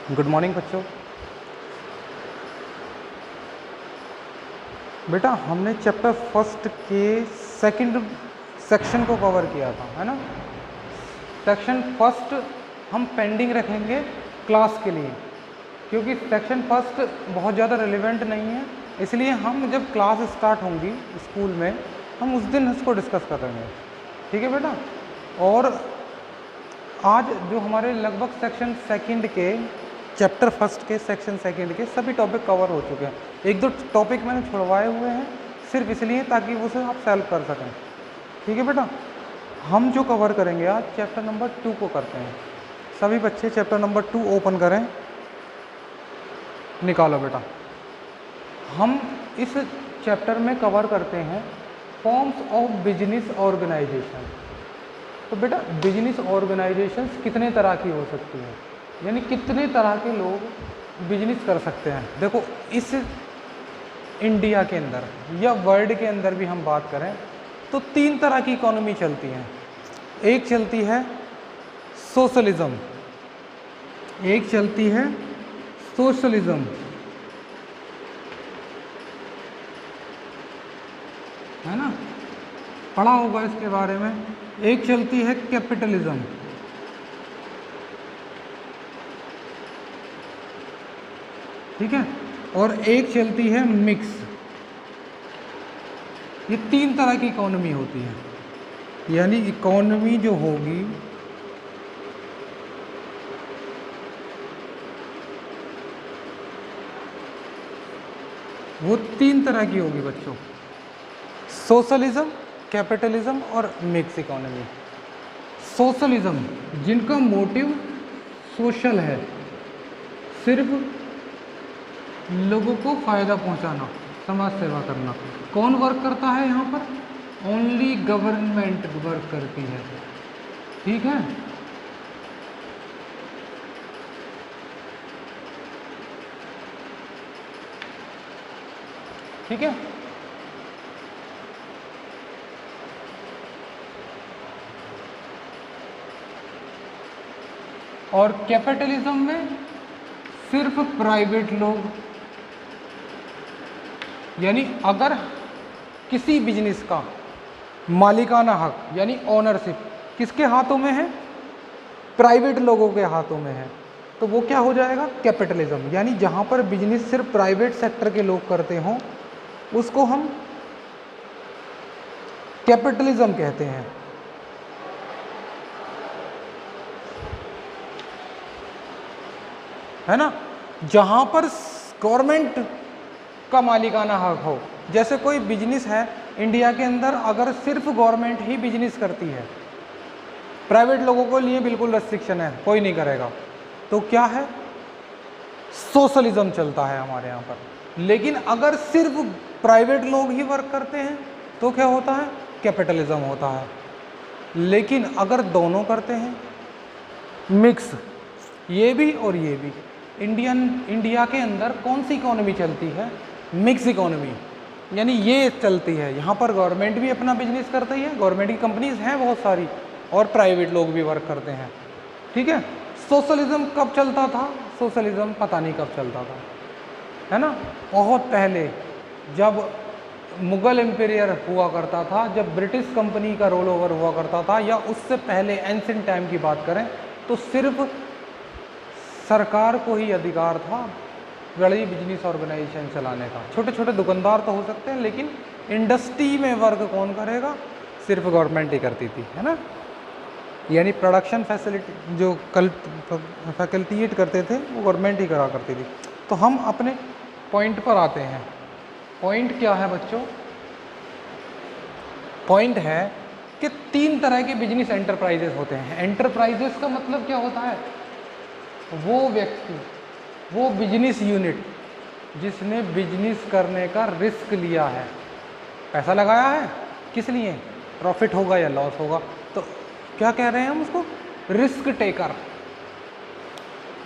Good morning बच्चों। बेटा हमने चैप्टर फर्स्ट के सेकंड सेक्शन को कवर किया था, है ना। सेक्शन फर्स्ट हम पेंडिंग रखेंगे क्लास के लिए, क्योंकि सेक्शन फर्स्ट बहुत ज़्यादा रिलेवेंट नहीं है, इसलिए हम जब क्लास स्टार्ट होंगी स्कूल में हम उस दिन इसको डिस्कस करेंगे, ठीक है बेटा। और आज जो हमारे लगभग सेक्शन सेकंड के चैप्टर फर्स्ट के सेक्शन सेकंड के सभी टॉपिक कवर हो चुके हैं। एक दो टॉपिक मैंने छुड़वाए हुए हैं सिर्फ इसलिए ताकि उसे आप सॉल्व कर सकें, ठीक है बेटा। हम जो कवर करेंगे आज चैप्टर नंबर 2 को करते हैं। सभी बच्चे चैप्टर नंबर 2 ओपन करें, निकालो बेटा। हम इस चैप्टर में कवर करते हैं फॉर्म्स ऑफ बिजनेस ऑर्गेनाइजेशन। तो बेटा बिजनेस ऑर्गेनाइजेशंस कितने तरह की हो सकती हैं, यानी कितने तरह के लोग बिजनेस कर सकते हैं। देखो इस इंडिया के अंदर या वर्ल्ड के अंदर भी हम बात करें तो 3 तरह की इकोनॉमी चलती हैं। एक चलती है सोशलिज्म, एक चलती है सोशलिज्म, है ना, पढ़ा होगा इसके बारे में। एक चलती है कैपिटलिज्म, ठीक है, और एक चलती है मिक्स। ये 3 तरह की इकोनॉमी होती है, यानी इकोनॉमी जो होगी वो 3 तरह की होगी बच्चों, सोशलिज्म, कैपिटलिज्म और मिक्स इकोनॉमी। सोशलिज्म जिनका मोटिव सोशल है, सिर्फ लोगों को फ़ायदा पहुंचाना, समाज सेवा करना। कौन वर्क करता है यहाँ पर? ओनली गवर्नमेंट वर्क करती है, ठीक है। ठीक है, और कैपिटलिज्म में सिर्फ प्राइवेट लोग, यानी अगर किसी बिजनेस का मालिकाना हक यानी ओनरशिप किसके हाथों में है? प्राइवेट लोगों के हाथों में है, तो वो क्या हो जाएगा? कैपिटलिज्म। यानी जहां पर बिजनेस सिर्फ प्राइवेट सेक्टर के लोग करते हों उसको हम कैपिटलिज्म कहते हैं, है ना। जहां पर गवर्नमेंट का मालिकाना हक हो, जैसे कोई बिजनेस है इंडिया के अंदर, अगर सिर्फ गवर्नमेंट ही बिजनेस करती है, प्राइवेट लोगों के लिए बिल्कुल रेस्ट्रिक्शन है, कोई नहीं करेगा, तो क्या है? सोशलिज्म चलता है हमारे यहाँ पर। लेकिन अगर सिर्फ प्राइवेट लोग ही वर्क करते हैं तो क्या होता है? कैपिटलिज्म होता है। लेकिन अगर दोनों करते हैं, मिक्स, ये भी और ये भी, इंडिया के अंदर कौन सी इकोनॉमी चलती है? मिक्स इकोनॉमी, यानी ये चलती है। यहाँ पर गवर्नमेंट भी अपना बिजनेस करती है, गवर्नमेंट की कंपनीज हैं बहुत सारी, और प्राइवेट लोग भी वर्क करते हैं, ठीक है। सोशलिज्म कब चलता था? सोशलिज्म पता नहीं कब चलता था, है ना। बहुत पहले जब मुगल एम्पायर हुआ करता था, जब ब्रिटिश कंपनी का रोल ओवर हुआ करता था, या उससे पहले एंशिएंट टाइम की बात करें तो सिर्फ सरकार को ही अधिकार था बड़ी बिजनेस ऑर्गेनाइजेशन चलाने का। छोटे छोटे दुकानदार तो हो सकते हैं, लेकिन इंडस्ट्री में वर्क कौन करेगा? सिर्फ गवर्नमेंट ही करती थी, है ना। यानी प्रोडक्शन फैसिलिटी जो फैकल्टिएट करते थे वो गवर्नमेंट ही करा करती थी। तो हम अपने पॉइंट पर आते हैं। पॉइंट क्या है बच्चों? पॉइंट है कि 3 तरह के बिजनेस एंटरप्राइजेस होते हैं। एंटरप्राइजेस का मतलब क्या होता है? वो व्यक्ति, वो बिजनेस यूनिट जिसने बिजनेस करने का रिस्क लिया है, पैसा लगाया है, किस लिए? प्रॉफिट होगा या लॉस होगा, तो क्या कह रहे हैं हम उसको? Risk taker.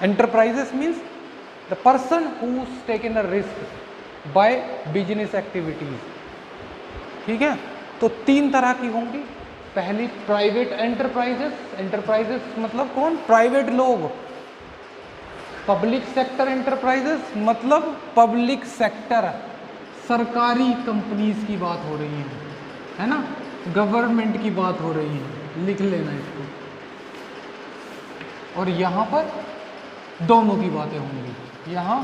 Enterprises means the person who taken a risk by business activities, ठीक है। तो 3 तरह की होंगी। पहली प्राइवेट एंटरप्राइजेस, एंटरप्राइजेस मतलब कौन? प्राइवेट लोग, पब्लिक सेक्टर एंटरप्राइजेस मतलब पब्लिक सेक्टर, सरकारी कंपनीज की बात हो रही है ना, गवर्नमेंट की बात हो रही है, लिख लेना इसको। और यहाँ पर दोनों की बातें होंगी, यहाँ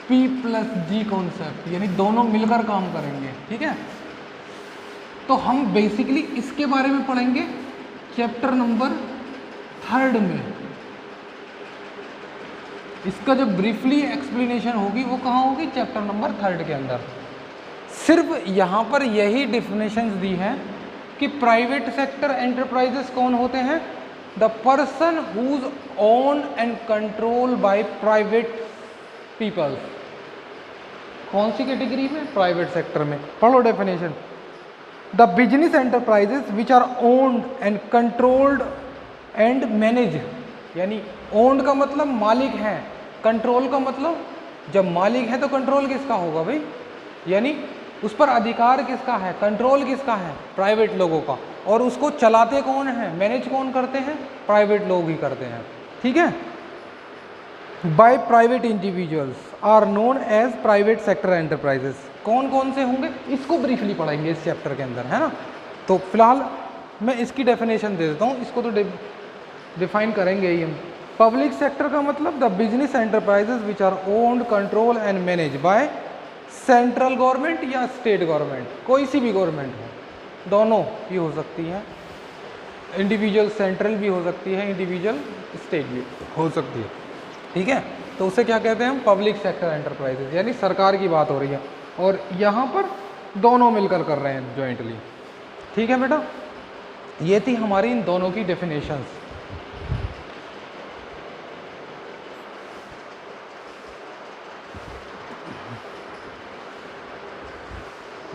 P+G कॉन्सेप्ट, यानी दोनों मिलकर काम करेंगे, ठीक है। तो हम बेसिकली इसके बारे में पढ़ेंगे चैप्टर नंबर 3 में। इसका जो ब्रीफली एक्सप्लेनेशन होगी वो कहाँ होगी, चैप्टर नंबर 3 के अंदर। सिर्फ यहाँ पर यही डिफिनेशंस दी हैं कि प्राइवेट सेक्टर एंटरप्राइजेस कौन होते हैं, the person whose own and control by private people. कौन सी कैटेगरी में, प्राइवेट सेक्टर में। पढ़ो definition, the business enterprises which are owned and controlled and manage, यानी ओन्ड का मतलब मालिक है, कंट्रोल का मतलब जब मालिक है तो कंट्रोल किसका होगा भाई, यानी उस पर अधिकार किसका है, कंट्रोल किसका है, प्राइवेट लोगों का। और उसको चलाते कौन है, मैनेज कौन करते हैं, प्राइवेट लोग ही करते हैं, ठीक है। By private individuals are known as private sector enterprises. कौन कौन से होंगे इसको ब्रीफली पढ़ेंगे इस चैप्टर के अंदर, है ना। तो फिलहाल मैं इसकी डेफिनेशन दे देता हूँ, इसको तो डिफाइन करेंगे ही हम। पब्लिक सेक्टर का मतलब the business enterprises which are owned, control and manage by central government या स्टेट गवर्नमेंट, कोई सी भी गवर्नमेंट हो, दोनों ही हो सकती है। इंडिविजुअल सेंट्रल भी हो सकती है, इंडिविजुअल स्टेट भी हो सकती है, ठीक है। तो उसे क्या कहते हैं हम, पब्लिक सेक्टर एंटरप्राइजेस, यानी सरकार की बात हो रही है। और यहाँ पर दोनों मिलकर कर रहे हैं जॉइंटली, ठीक है बेटा। ये थी हमारी इन दोनों की डेफिनेशंस।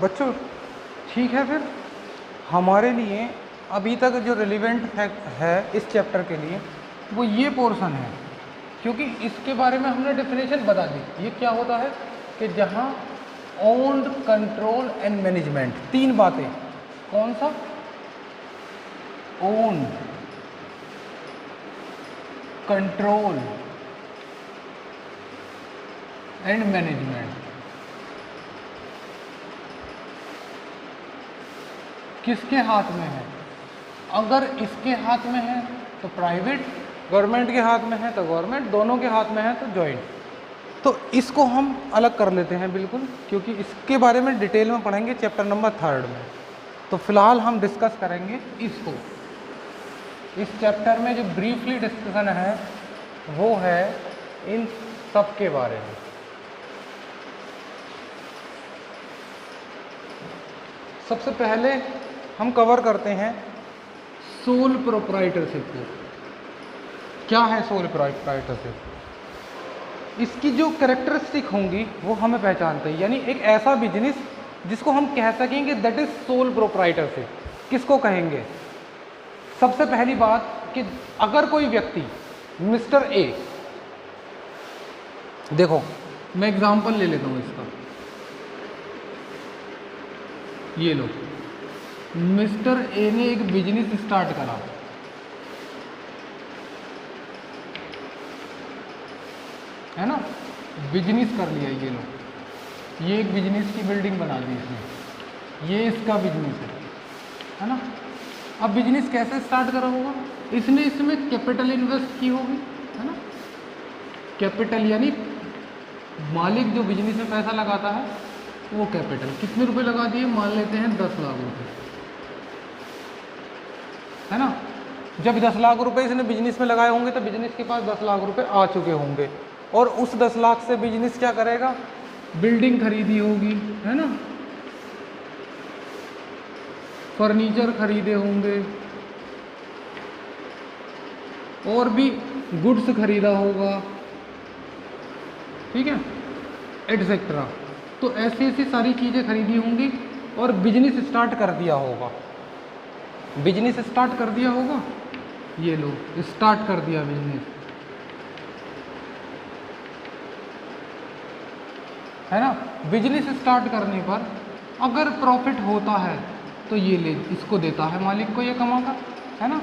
बच्चों ठीक है, फिर हमारे लिए अभी तक जो रिलेवेंट है इस चैप्टर के लिए वो ये पोर्शन है, क्योंकि इसके बारे में हमने डेफिनेशन बता दी। ये क्या होता है कि जहाँ ओन्ड, कंट्रोल एंड मैनेजमेंट, तीन बातें, कौन सा, ओन, कंट्रोल एंड मैनेजमेंट, किसके हाथ में है। अगर इसके हाथ में है तो प्राइवेट, गवर्नमेंट के हाथ में है तो गवर्नमेंट, दोनों के हाथ में है तो जॉइंट। तो इसको हम अलग कर लेते हैं बिल्कुल, क्योंकि इसके बारे में डिटेल में पढ़ेंगे चैप्टर नंबर 3 में। तो फिलहाल हम डिस्कस करेंगे इसको। इस चैप्टर में जो ब्रीफली डिस्कशन है वो है इन सब के बारे में। सबसे पहले हम कवर करते हैं सोल प्रोप्राइटरशिप को। क्या है सोल प्रोप्राइटरशिप, इसकी जो कैरेक्टरिस्टिक होंगी वो हमें पहचानते हैं, यानी एक ऐसा बिजनेस जिसको हम कह सकेंगे दैट इज सोल प्रोप्राइटरशिप। किसको कहेंगे, सबसे पहली बात कि अगर कोई व्यक्ति मिस्टर ए, देखो मैं एग्जांपल ले लेता हूँ इसका, ये लो, मिस्टर ए ने एक बिजनेस स्टार्ट करा, है ना, बिजनेस कर लिया, ये लो, ये एक बिजनेस की बिल्डिंग बना दी इसने, ये इसका बिजनेस है ना। अब बिजनेस कैसे स्टार्ट करा होगा, इसने इसमें कैपिटल इन्वेस्ट की होगी, है ना। कैपिटल यानी मालिक जो बिजनेस में पैसा लगाता है वो कैपिटल, कितने रुपए लगा दिए, मान लेते हैं 10 लाख रुपए, है ना। जब 10 लाख रुपए इसने बिजनेस में लगाए होंगे तो बिजनेस के पास 10 लाख रुपए आ चुके होंगे, और उस 10 लाख से बिजनेस क्या करेगा, बिल्डिंग खरीदी होगी, है ना, फर्नीचर खरीदे होंगे, और भी गुड्स खरीदा होगा, ठीक है, एटसेट्रा। तो ऐसी ऐसी सारी चीज़ें खरीदी होंगी और बिजनेस स्टार्ट कर दिया होगा, बिजनेस स्टार्ट कर दिया होगा, ये लो स्टार्ट कर दिया बिजनेस, है ना। बिजनेस स्टार्ट करने पर अगर प्रॉफिट होता है तो ये ले इसको देता है मालिक को, ये कमा कर, है ना।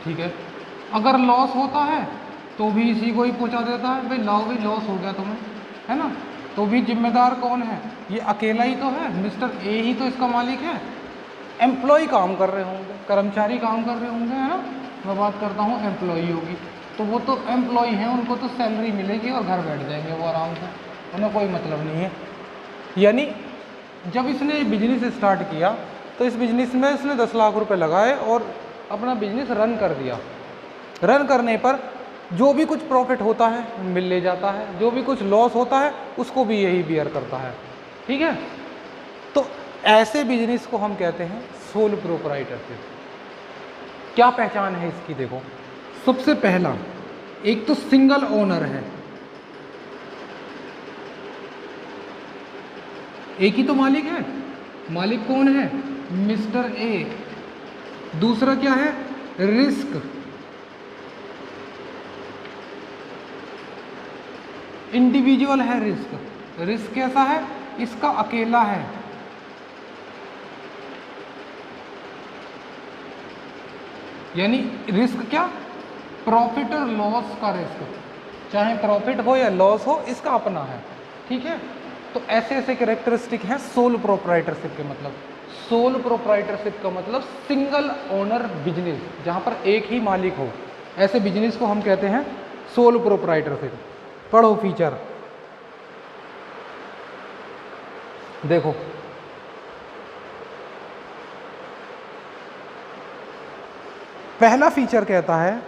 ठीक है। अगर लॉस होता है तो भी इसी को ही पहुंचा देता है, भाई लाओ भाई लॉस हो गया तुम्हें, है ना, तो भी जिम्मेदार कौन है, ये अकेला ही तो है, मिस्टर ए ही तो इसका मालिक है। एम्प्लॉय काम कर रहे होंगे, कर्मचारी काम कर रहे होंगे, है ना, मैं बात करता हूँ एम्प्लॉई होगी, तो वो तो एम्प्लॉय हैं, उनको तो सैलरी मिलेगी और घर बैठ जाएंगे वो आराम से, उन्हें कोई मतलब नहीं है। यानी जब इसने बिजनेस स्टार्ट किया तो इस बिजनेस में इसने 10 लाख रुपए लगाए और अपना बिजनेस रन कर दिया। रन करने पर जो भी कुछ प्रॉफिट होता है मिल ले जाता है, जो भी कुछ लॉस होता है उसको भी यही बियर करता है, ठीक है। तो ऐसे बिजनेस को हम कहते हैं सोल प्रोप्राइटरशिप। क्या पहचान है इसकी, देखो सबसे पहला एक तो सिंगल ओनर है, एक ही तो मालिक है, मालिक कौन है, मिस्टर ए। दूसरा क्या है, रिस्क, इंडिविजुअल है रिस्क, रिस्क कैसा है, इसका अकेला है, यानी रिस्क क्या, प्रॉफिट और लॉस का रिस्क, चाहे प्रॉफिट हो या लॉस हो इसका अपना है, ठीक है। तो ऐसे ऐसे कैरेक्टरिस्टिक हैं सोल प्रोप्राइटरशिप के। मतलब सोल प्रोप्राइटरशिप का मतलब सिंगल ओनर बिजनेस, जहां पर एक ही मालिक हो, ऐसे बिजनेस को हम कहते हैं सोल प्रोप्राइटरशिप। पढ़ो फीचर, देखो पहला फीचर कहता है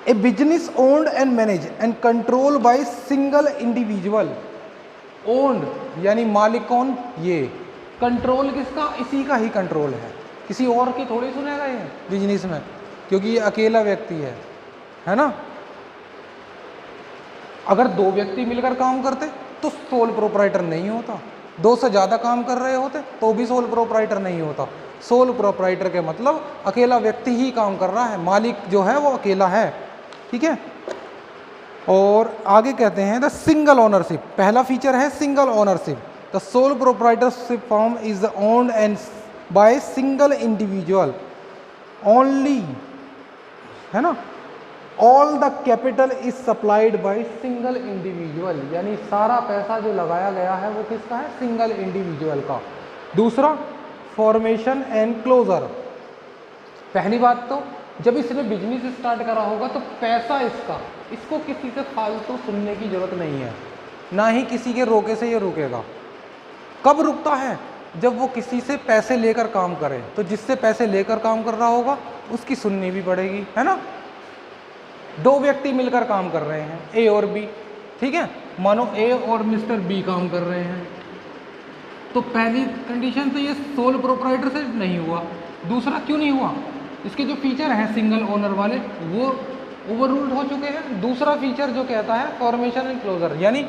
a business owned and managed and control by single individual. Owned यानी मालिक कौन, ये, कंट्रोल किसका, इसी का ही कंट्रोल है, किसी और की थोड़ी सुनेगा ये बिजनेस में, क्योंकि ये अकेला व्यक्ति है ना। अगर दो व्यक्ति मिलकर काम करते तो सोल प्रोप्राइटर नहीं होता, दो से ज़्यादा काम कर रहे होते तो भी सोल प्रोप्राइटर नहीं होता। सोल प्रोप्राइटर के मतलब अकेला व्यक्ति ही काम कर रहा है, मालिक जो है वो अकेला है, ठीक है। और आगे कहते हैं द सिंगल ओनरशिप, पहला फीचर है single ownership. The sole proprietorship form is owned and bye single individual only, है ना। All the capital is supplied by single individual, यानी सारा पैसा जो लगाया गया है वो किसका है, सिंगल इंडिविजुअल का। दूसरा फॉर्मेशन एंड क्लोजर, पहली बात तो जब इसने बिजनेस स्टार्ट करा होगा तो पैसा इसका, इसको किसी से फालतू सुनने की जरूरत नहीं है, ना ही किसी के रोके से ये रुकेगा। कब रुकता है, जब वो किसी से पैसे लेकर काम करे, तो जिससे पैसे लेकर काम कर रहा होगा उसकी सुननी भी पड़ेगी, है ना। दो व्यक्ति मिलकर काम कर रहे हैं, ए और बी, ठीक है, मानो ए और मिस्टर बी काम कर रहे हैं, तो पहली कंडीशन तो ये सोल प्रोप्राइटरशिप नहीं हुआ। दूसरा क्यों नहीं हुआ, इसके जो फीचर हैं सिंगल ओनर वाले वो ओवर रूल्ड हो चुके हैं। दूसरा फीचर जो कहता है फॉर्मेशन एंड क्लोजर, यानी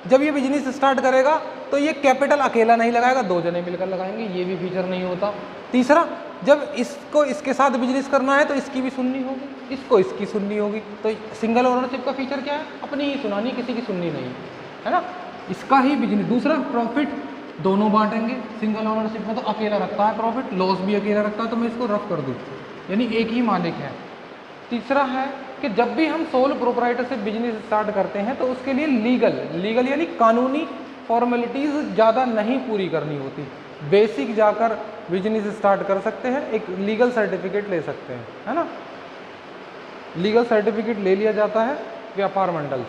जब ये बिजनेस स्टार्ट करेगा तो ये कैपिटल अकेला नहीं लगाएगा, दो जने मिलकर लगाएंगे, ये भी फीचर नहीं होता। तीसरा, जब इसको इसके साथ बिजनेस करना है तो इसकी भी सुननी होगी, इसको इसकी सुननी होगी। तो सिंगल ओनरशिप का फीचर क्या है, अपनी ही सुनानी, किसी की सुननी नहीं, है ना, इसका ही बिजनेस। दूसरा प्रॉफिट दोनों बांटेंगे, सिंगल ओनरशिप में तो अकेला रखता है प्रॉफिट, लॉस भी अकेला रखता है, तो मैं इसको रफ कर दूँ, यानी एक ही मालिक है। तीसरा है कि जब भी हम सोल प्रोप्राइटरशिप बिजनेस स्टार्ट करते हैं तो उसके लिए लीगल यानी कानूनी फॉर्मेलिटीज़ ज़्यादा नहीं पूरी करनी होती, बेसिक जाकर बिजनेस स्टार्ट कर सकते हैं, एक लीगल सर्टिफिकेट ले सकते हैं, है ना। लीगल सर्टिफिकेट ले लिया जाता है व्यापार मंडल,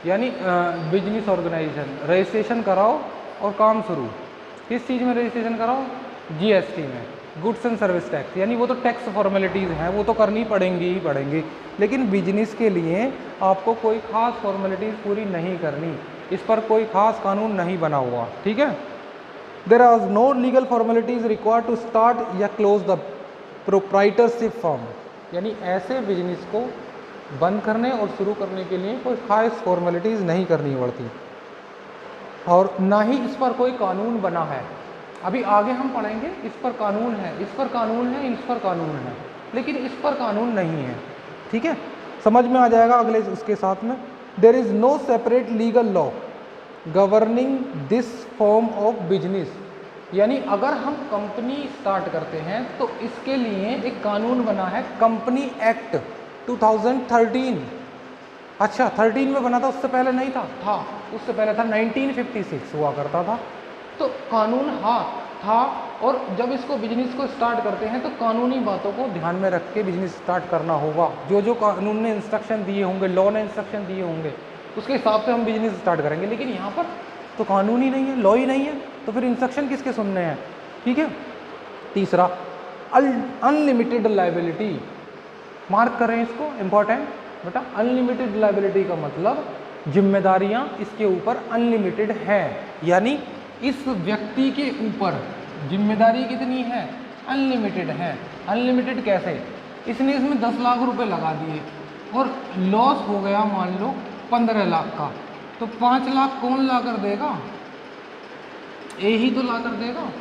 यानी बिजनेस ऑर्गेनाइजेशन, रजिस्ट्रेशन कराओ और काम शुरू। किस चीज़ में रजिस्ट्रेशन कराओ, जीएसटी में, गुड्स एंड सर्विस टैक्स, यानी वो तो टैक्स फॉर्मेलिटीज़ हैं, वो तो करनी पड़ेंगी ही पड़ेंगी, लेकिन बिजनेस के लिए आपको कोई ख़ास फॉर्मेलिटीज़ पूरी नहीं करनी, इस पर कोई ख़ास कानून नहीं बना हुआ, ठीक है। There are no legal formalities required to start या क्लोज द प्रोप्राइटरशिप फॉर्म, यानी ऐसे बिजनेस को बंद करने और शुरू करने के लिए कोई ख़ास फॉर्मेलिटीज़ नहीं करनी पड़ती, और ना ही इस पर कोई कानून बना है। अभी आगे हम पढ़ेंगे, इस पर कानून है, इस पर कानून है, इस पर कानून है, लेकिन इस पर कानून नहीं है, ठीक है, समझ में आ जाएगा अगले उसके साथ में। There is no separate legal law governing this form of business, यानी अगर हम कंपनी स्टार्ट करते हैं तो इसके लिए एक कानून बना है कंपनी एक्ट 2013। अच्छा 13 में बना था, उससे पहले नहीं था उससे पहले था 1956 हुआ करता था। तो कानून था और जब इसको बिजनेस को स्टार्ट करते हैं तो कानूनी बातों को ध्यान में रख के बिजनेस स्टार्ट करना होगा। जो कानून ने इंस्ट्रक्शन दिए होंगे, लॉ ने इंस्ट्रक्शन दिए होंगे, उसके हिसाब से हम बिजनेस स्टार्ट करेंगे। लेकिन यहाँ पर तो कानून ही नहीं है, लॉ ही नहीं है, तो फिर इंस्ट्रक्शन किसके सुनने हैं। ठीक है। तीसरा अनलिमिटेड लायबिलिटी, मार्क करें इसको, इंपॉर्टेंट बेटा। अनलिमिटेड लायबिलिटी का मतलब जिम्मेदारियां इसके ऊपर अनलिमिटेड हैं, यानी इस व्यक्ति के ऊपर जिम्मेदारी कितनी है, अनलिमिटेड है। अनलिमिटेड कैसे, इसने इसमें 10 लाख रुपए लगा दिए और लॉस हो गया मान लो 15 लाख का, तो 5 लाख कौन ला कर देगा, ए ही तो ला कर देगा।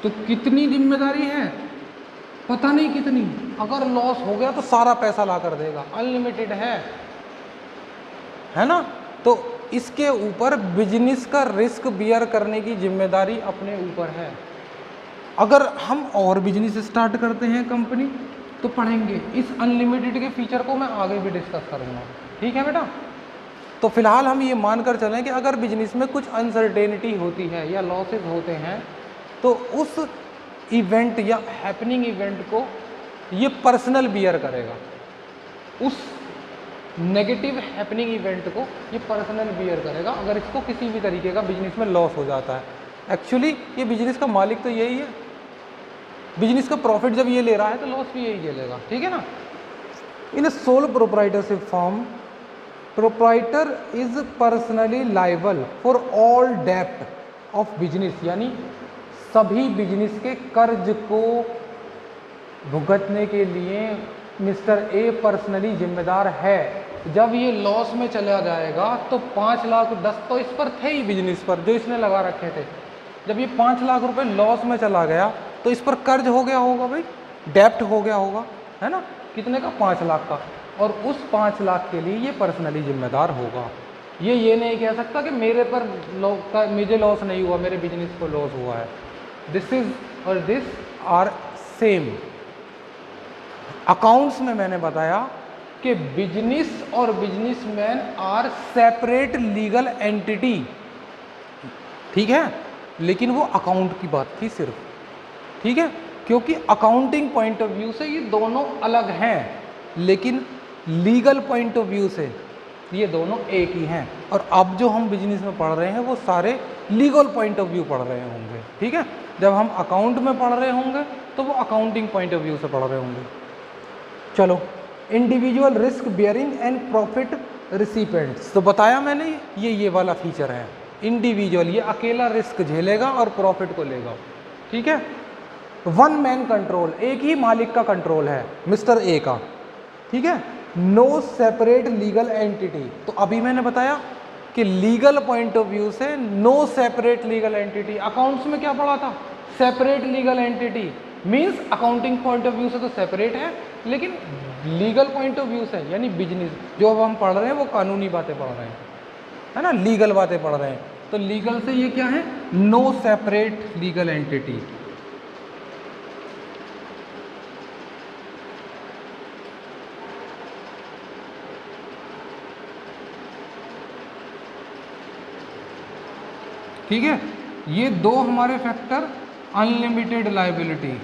तो कितनी जिम्मेदारी है, पता नहीं कितनी। अगर लॉस हो गया तो सारा पैसा ला कर देगा, अनलिमिटेड है ना। तो इसके ऊपर बिजनेस का रिस्क बियर करने की जिम्मेदारी अपने ऊपर है। अगर हम और बिजनेस स्टार्ट करते हैं कंपनी तो पढ़ेंगे, इस अनलिमिटेड के फीचर को मैं आगे भी डिस्कस करूंगा। ठीक है बेटा। तो फिलहाल हम ये मानकर चलें कि अगर बिजनेस में कुछ अनसर्टेनिटी होती है या लॉसेस होते हैं तो उस इवेंट या हैपनिंग इवेंट को ये पर्सनल बियर करेगा। उस नेगेटिव हैपनिंग इवेंट को ये पर्सनल बियर करेगा अगर इसको किसी भी तरीके का बिजनेस में लॉस हो जाता है। एक्चुअली ये बिजनेस का मालिक तो यही है, बिजनेस का प्रॉफिट जब ये ले रहा है तो लॉस भी यही झेलेगा। ठीक है ना। In a sole proprietorship form, proprietor is personally liable for all डेप्ट ऑफ बिजनेस, यानी सभी बिजनेस के कर्ज को भुगतने के लिए मिस्टर ए पर्सनली जिम्मेदार है। जब ये लॉस में चला जाएगा तो 5 लाख 10 तो इस पर थे ही, बिजनेस पर जो इसने लगा रखे थे। जब ये 5 लाख रुपए लॉस में चला गया तो इस पर कर्ज हो गया होगा भाई, डेप्ट हो गया होगा, है ना। कितने का, 5 लाख का। और उस 5 लाख के लिए ये पर्सनली जिम्मेदार होगा। ये नहीं कह सकता कि मेरे पर मुझे लॉस नहीं हुआ, मेरे बिजनेस को लॉस हुआ है। दिस इज और दिस आर सेम। अकाउंट्स में मैंने बताया कि बिजनेस और businessman are separate legal entity. ठीक है, लेकिन वो अकाउंट की बात थी सिर्फ। ठीक है, क्योंकि अकाउंटिंग पॉइंट ऑफ व्यू से ये दोनों अलग हैं, लेकिन लीगल पॉइंट ऑफ व्यू से ये दोनों एक ही हैं। और अब जो हम बिजनेस में पढ़ रहे हैं वो सारे लीगल पॉइंट ऑफ व्यू पढ़ रहे होंगे। ठीक है, जब हम अकाउंट में पढ़ रहे होंगे तो वो अकाउंटिंग पॉइंट ऑफ व्यू से पढ़ रहे होंगे। चलो, individual risk bearing and profit recipients, तो बताया मैंने ये वाला फीचर है। इंडिविजुअल, ये अकेला रिस्क झेलेगा और प्रॉफिट को लेगा। ठीक है। वन मैन कंट्रोल, एक ही मालिक का कंट्रोल है, मिस्टर ए का। ठीक है। नो सेपरेट लीगल एंटिटी, तो अभी मैंने बताया कि लीगल पॉइंट ऑफ व्यू से no separate legal entity. Accounts में क्या पढ़ा था, separate legal entity means accounting point of view से तो सेपरेट है, लेकिन लीगल पॉइंट ऑफ व्यू से यानी बिजनेस जो अब हम पढ़ रहे हैं वो कानूनी बातें पढ़ रहे हैं, है ना, लीगल बातें पढ़ रहे हैं। तो लीगल से ये क्या है, नो सेपरेट लीगल एंटिटी। ठीक है, ये दो हमारे फैक्टर, अनलिमिटेड लायबिलिटी,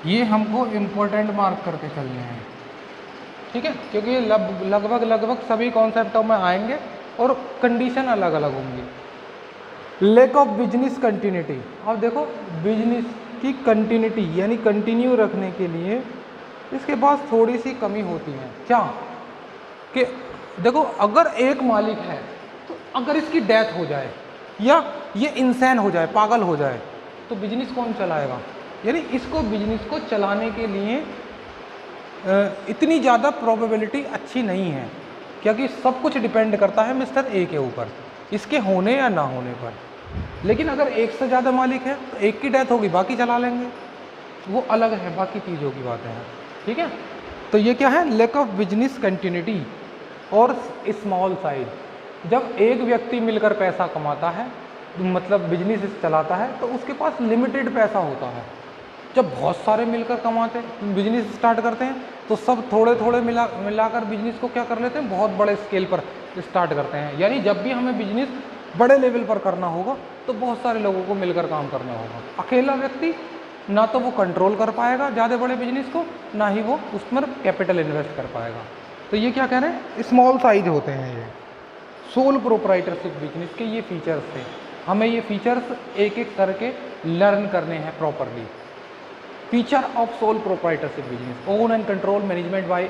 ये हमको इम्पोर्टेंट मार्क करके चलने हैं। ठीक है, क्योंकि ये लगभग सभी कॉन्सेप्टों में आएंगे और कंडीशन अलग अलग होंगी। लैक ऑफ बिजनेस कंटिन्यूटी, अब देखो बिजनेस की कंटिन्यूटी यानी कंटिन्यू रखने के लिए इसके पास थोड़ी सी कमी होती है। क्या कि देखो, अगर एक मालिक है तो अगर इसकी डेथ हो जाए या ये इंसान हो जाए, पागल हो जाए, तो बिजनेस कौन चलाएगा। यानी इसको बिजनेस को चलाने के लिए इतनी ज़्यादा प्रोबेबिलिटी अच्छी नहीं है, क्योंकि सब कुछ डिपेंड करता है मिस्टर ए के ऊपर, इसके होने या ना होने पर। लेकिन अगर एक से ज़्यादा मालिक है तो एक की डेथ होगी, बाकी चला लेंगे। वो अलग है, बाकी चीज़ों की बातें हैं, ठीक है। तो ये क्या है, लैक ऑफ बिजनेस कंटिन्यूटी और स्मॉल साइज। जब एक व्यक्ति मिलकर पैसा कमाता है, मतलब बिजनेस चलाता है, तो उसके पास लिमिटेड पैसा होता है। जब बहुत सारे मिलकर कमाते बिजनेस स्टार्ट करते हैं, तो सब थोड़े थोड़े मिलाकर बिजनेस को क्या कर लेते हैं, बहुत बड़े स्केल पर स्टार्ट करते हैं। यानी जब भी हमें बिजनेस बड़े लेवल पर करना होगा तो बहुत सारे लोगों को मिलकर काम करना होगा। अकेला व्यक्ति ना तो वो कंट्रोल कर पाएगा ज़्यादा बड़े बिजनेस को, ना ही वो उसमें कैपिटल इन्वेस्ट कर पाएगा। तो ये क्या कह रहे हैं, स्मॉल साइज होते हैं ये सोल प्रोप्राइटरशिप बिजनेस के। ये फीचर्स थे, हमें ये फीचर्स एक एक करके लर्न करने हैं properly. Feature of sole proprietorship business, own and control management by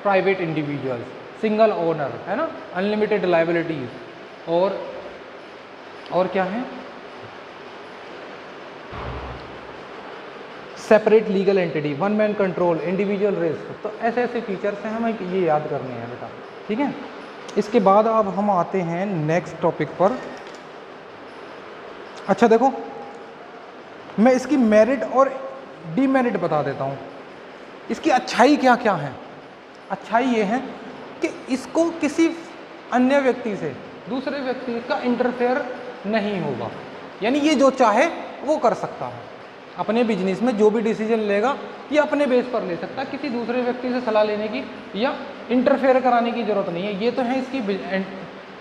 private individuals, single owner, है ना, अनलिमिटेड लाइबिलिटीज, और क्या है, separate legal entity, one man control, individual risk. तो ऐसे ऐसे फीचर्स हैं, हमें ये याद करने हैं बेटा, ठीक है। इसके बाद अब हम आते हैं नेक्स्ट टॉपिक पर। अच्छा देखो, मैं इसकी मेरिट और डीमेरिट बता देता हूँ। इसकी अच्छाई क्या क्या है। अच्छाई ये है कि इसको किसी अन्य व्यक्ति से, दूसरे व्यक्ति का इंटरफेयर नहीं होगा, यानी ये जो चाहे वो कर सकता है। अपने बिजनेस में जो भी डिसीजन लेगा ये अपने बेस पर ले सकता है, किसी दूसरे व्यक्ति से सलाह लेने की या इंटरफेयर कराने की जरूरत नहीं है। ये तो है इसकी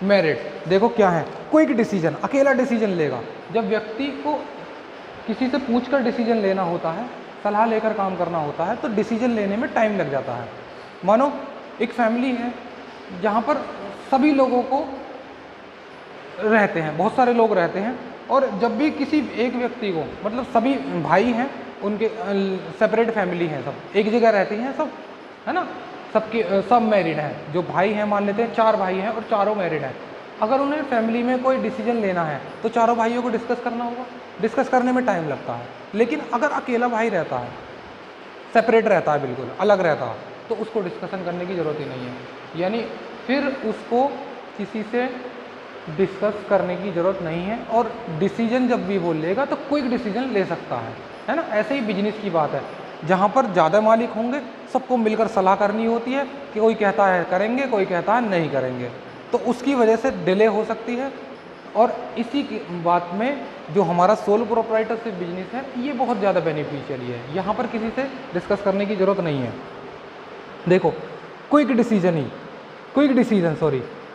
मेरिट। देखो क्या है, क्विक डिसीजन, अकेला डिसीजन लेगा। जब व्यक्ति को किसी से पूछकर डिसीजन लेना होता है, सलाह लेकर काम करना होता है, तो डिसीजन लेने में टाइम लग जाता है। मानो एक फैमिली है जहाँ पर सभी लोगों को रहते हैं, बहुत सारे लोग रहते हैं, और जब भी किसी एक व्यक्ति को, मतलब सभी भाई हैं, उनके सेपरेट फैमिली हैं, सब एक जगह रहती हैं सब, है ना, सब मैरिड हैं। जो भाई हैं, मान लेते हैं 4 भाई हैं और चारों मैरिड हैं। अगर उन्हें फैमिली में कोई डिसीजन लेना है तो चारों भाइयों को डिस्कस करना होगा, डिस्कस करने में टाइम लगता है। लेकिन अगर अकेला भाई रहता है, सेपरेट रहता है, बिल्कुल अलग रहता है, तो उसको डिस्कशन करने की ज़रूरत ही नहीं है। यानी फिर उसको किसी से डिस्कस करने की ज़रूरत नहीं है, और डिसीजन जब भी वो लेगा तो क्विक डिसीजन ले सकता है ना। ऐसे ही बिजनेस की बात है, जहाँ पर ज़्यादा मालिक होंगे, सबको मिलकर सलाह करनी होती है कि कोई कहता है करेंगे, कोई कहता है नहीं करेंगे, तो उसकी वजह से डिले हो सकती है। और इसी की बात में जो हमारा सोल प्रोप्राइटरशिप बिजनेस है, ये बहुत ज़्यादा बेनिफिशियल है। यहाँ पर किसी से डिस्कस करने की ज़रूरत नहीं है। देखो, quick decision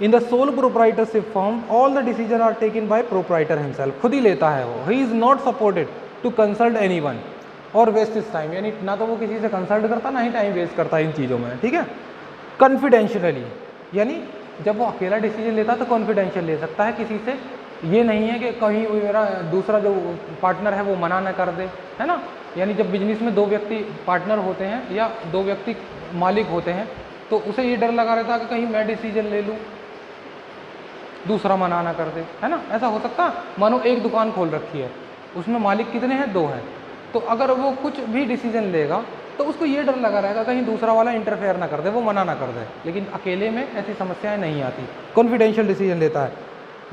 in the sole proprietorship form all the decision are taken by proprietor himself. खुद ही लेता है वो, he is not supported to consult anyone or waste is time, यानी ना तो वो किसी से कंसल्ट करता, ना ही टाइम वेस्ट करता इन चीज़ों में, ठीक है। कॉन्फिडेंशियली, यानी जब वो अकेला डिसीजन लेता है तो कॉन्फिडेंशियल ले सकता है किसी से। ये नहीं है कि कहीं मेरा दूसरा जो पार्टनर है वो मना न कर दे, है ना। यानी जब बिजनेस में 2 व्यक्ति पार्टनर होते हैं या 2 व्यक्ति मालिक होते हैं, तो उसे ये डर लगा रहता है कि कहीं मैं डिसीजन ले लूँ, दूसरा मना ना कर दे, है ना। ऐसा हो सकता है, मानो एक दुकान खोल रखी है, उसमें मालिक कितने हैं, 2 हैं, तो अगर वो कुछ भी डिसीजन लेगा तो उसको ये डर लगा रहेगा कहीं दूसरा वाला इंटरफेयर ना कर दे, वो मना ना कर दे। लेकिन अकेले में ऐसी समस्याएं नहीं आती, कॉन्फिडेंशियल डिसीजन लेता है।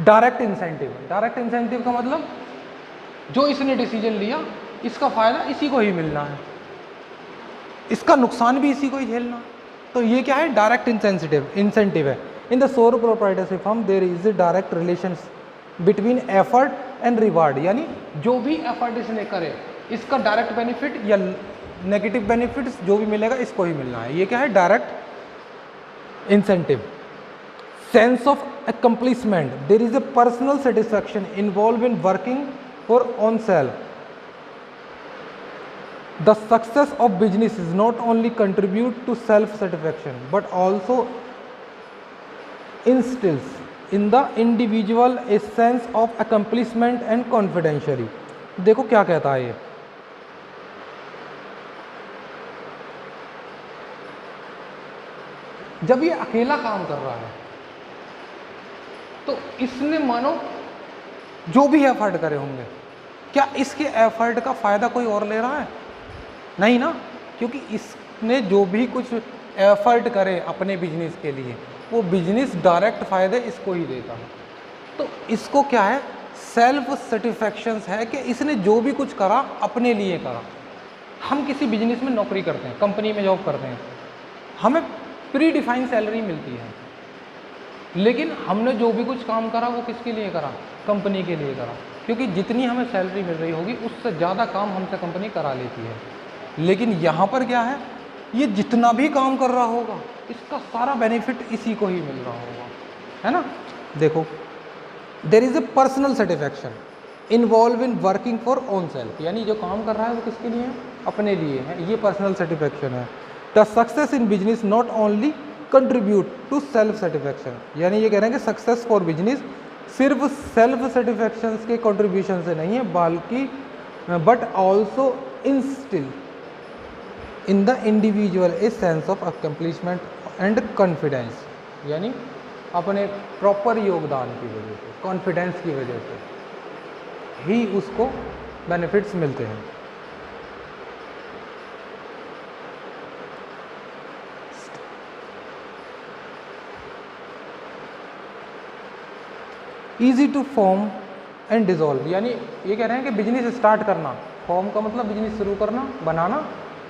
डायरेक्ट इंसेंटिव का मतलब जो इसने डिसीजन लिया, इसका फ़ायदा इसी को ही मिलना है, इसका नुकसान भी इसी को ही झेलना। तो ये क्या है, डायरेक्ट इंसेंटिव है। In the sole proprietorship firm there is a direct relation between effort and reward, यानी जो भी एफर्ट इसने करे, इसका डायरेक्ट बेनिफिट या नेगेटिव बेनिफिट्स जो भी मिलेगा, इसको ही मिलना है। ये क्या है, direct incentive. Sense of accomplishment, there is a personal satisfaction involved in working for oneself. The success of business is not only contribute to self satisfaction but also instills in the individual a sense of accomplishment and confidentiality. देखो क्या कहता है ये, जब ये अकेला काम कर रहा है तो इसने मानो जो भी एफर्ट करे होंगे, क्या इसके एफर्ट का फ़ायदा कोई और ले रहा है? नहीं ना, क्योंकि इसने जो भी कुछ एफर्ट करे अपने बिजनेस के लिए, वो बिजनेस डायरेक्ट फ़ायदे इसको ही देता है। तो इसको क्या है, सेल्फ सेटिस्फैक्शन है कि इसने जो भी कुछ करा अपने लिए करा, हम किसी बिजनेस में नौकरी करते हैं, कंपनी में जॉब करते हैं, हमें प्री डिफाइंड सैलरी मिलती है, लेकिन हमने जो भी कुछ काम करा वो किसके लिए करा? कंपनी के लिए करा, क्योंकि जितनी हमें सैलरी मिल रही होगी उससे ज़्यादा काम हमसे कंपनी करा लेती है। लेकिन यहाँ पर क्या है, ये जितना भी काम कर रहा होगा इसका सारा बेनिफिट इसी को ही मिल रहा होगा, है ना। देखो, there is a personal satisfaction involve in working for own self, यानी जो काम कर रहा है वो किसके लिए है? अपने लिए है, ये पर्सनल सेटिस्फैक्शन है। The success in business not only contribute to self satisfaction, यानी ये कह रहे हैं कि सक्सेस फॉर बिजनेस सिर्फ सेल्फ सेटिस्फैक्शन के कंट्रीब्यूशन से नहीं है, बल्कि but also instil in the individual a sense of accomplishment and confidence, यानी अपने प्रॉपर योगदान की वजह से, कॉन्फिडेंस की वजह से ही उसको बेनिफिट्स मिलते हैं। Easy to form and dissolve, यानी ये कह रहे हैं कि बिजनेस स्टार्ट करना, फॉर्म का मतलब बिजनेस शुरू करना, बनाना,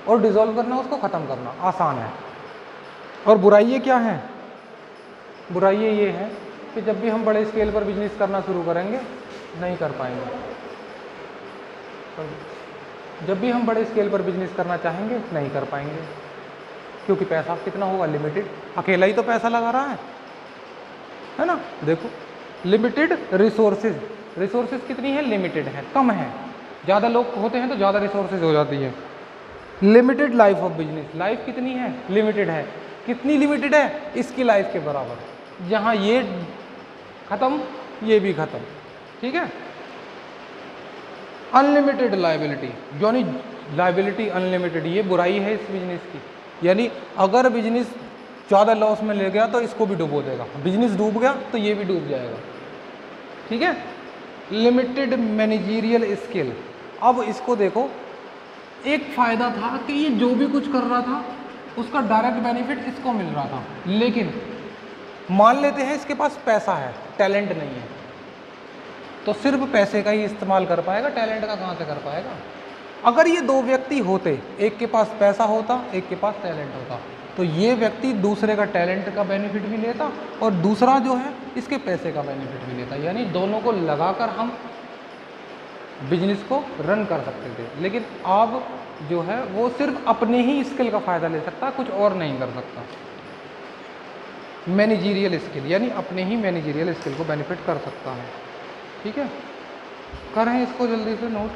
और डिज़ोल्व करना, उसको ख़त्म करना आसान है। और बुराइयाँ क्या हैं? बुराइयाँ ये हैं कि जब भी हम बड़े स्केल पर बिजनेस करना शुरू करेंगे नहीं कर पाएंगे, जब भी हम बड़े स्केल पर बिजनेस करना चाहेंगे नहीं कर पाएंगे, क्योंकि पैसा कितना होगा? लिमिटेड। अकेला ही तो पैसा लगा रहा है ना। देखो, लिमिटेड रिसोर्सेज, रिसोर्सेज कितनी है? लिमिटेड है, कम है। ज़्यादा लोग होते हैं तो ज़्यादा रिसोर्सेज हो जाती है। Limited life of business, life कितनी है? लिमिटेड है। कितनी लिमिटेड है? इसकी लाइफ के बराबर। जहाँ ये ख़त्म ये भी ख़त्म, ठीक है। अनलिमिटेड लायबिलिटी, यानी लायबिलिटी अनलिमिटेड, ये बुराई है इस बिजनेस की। यानी अगर बिजनेस ज़्यादा लॉस में ले गया तो इसको भी डुबो देगा, बिजनेस डूब गया तो ये भी डूब जाएगा, ठीक है। लिमिटेड मैनेजरियल स्किल, अब इसको देखो, एक फ़ायदा था कि ये जो भी कुछ कर रहा था उसका डायरेक्ट बेनिफिट इसको मिल रहा था, लेकिन मान लेते हैं इसके पास पैसा है, टैलेंट नहीं है, तो सिर्फ पैसे का ही इस्तेमाल कर पाएगा, टैलेंट का कहाँ से कर पाएगा? अगर ये दो व्यक्ति होते, एक के पास पैसा होता, एक के पास टैलेंट होता, तो ये व्यक्ति दूसरे का टैलेंट का बेनिफिट भी लेता और दूसरा जो है इसके पैसे का बेनिफिट भी लेता, यानी दोनों को लगाकर हम बिजनेस को रन कर सकते थे। लेकिन अब जो है वो सिर्फ अपने ही स्किल का फ़ायदा ले सकता, कुछ और नहीं कर सकता। मैनेजरियल स्किल, यानी अपने ही मैनेजरियल स्किल को बेनिफिट कर सकता है, ठीक है। करें इसको जल्दी से नोट।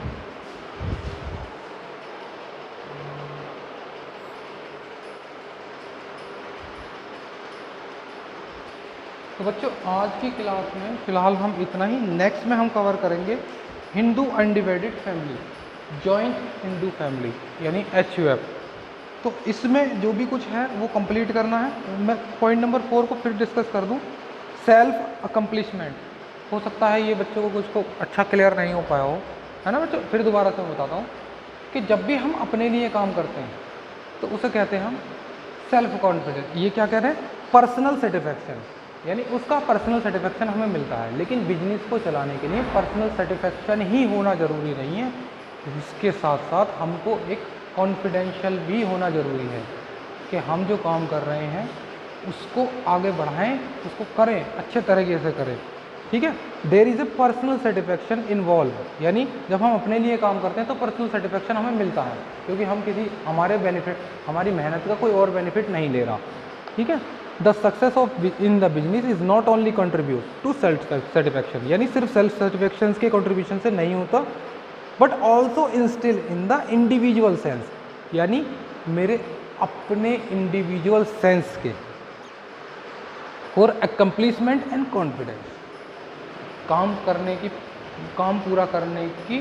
तो बच्चों, आज की क्लास में फ़िलहाल हम इतना ही। नेक्स्ट में हम कवर करेंगे Hindu undivided family, joint Hindu family, यानी HUF। तो इसमें जो भी कुछ है वो कंप्लीट करना है। मैं पॉइंट नंबर 4 को फिर डिस्कस कर दूं, सेल्फ अकम्प्लिशमेंट। हो सकता है ये बच्चों को कुछ को अच्छा क्लियर नहीं हो पाया हो, है ना बच्चों। फिर दोबारा से मैं बताता हूँ कि जब भी हम अपने लिए काम करते हैं तो उसे कहते हैं हम सेल्फ कॉन्फिडेंस। ये क्या कह रहे हैं? पर्सनल सेटिस्फैक्शन, यानी उसका पर्सनल सेटिस्फैक्शन हमें मिलता है। लेकिन बिजनेस को चलाने के लिए पर्सनल सेटिस्फैक्शन ही होना ज़रूरी नहीं है, इसके साथ साथ हमको एक कॉन्फिडेंशियल भी होना ज़रूरी है कि हम जो काम कर रहे हैं उसको आगे बढ़ाएं, उसको करें, अच्छे तरीके से करें, ठीक है। There is a personal satisfaction involve, यानी जब हम अपने लिए काम करते हैं तो पर्सनल सेटिस्फैक्शन हमें मिलता है, क्योंकि हम किसी हमारे बेनिफिट, हमारी मेहनत का कोई और बेनिफिट नहीं ले रहा, ठीक है। The success of in the business is not only contribute to self satisfaction, यानी सिर्फ सेल्फ सेटिस्फैक्शन के कंट्रीब्यूशन से नहीं होता, but also instil in the individual sense, यानी मेरे अपने इंडिविजुअल सेंस के, फॉर अकम्प्लिशमेंट एंड कॉन्फिडेंस, काम पूरा करने की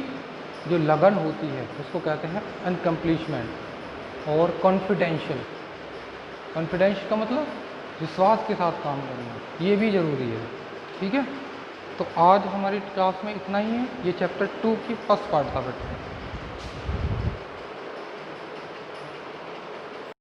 जो लगन होती है उसको कहते हैं अनकम्प्लिशमेंट। और कॉन्फिडेंशियल, कॉन्फिडेंस का मतलब विश्वास के साथ काम करना, ये भी ज़रूरी है, ठीक है। तो आज हमारी क्लास में इतना ही है। ये चैप्टर 2 की फर्स्ट पार्ट था बेटा।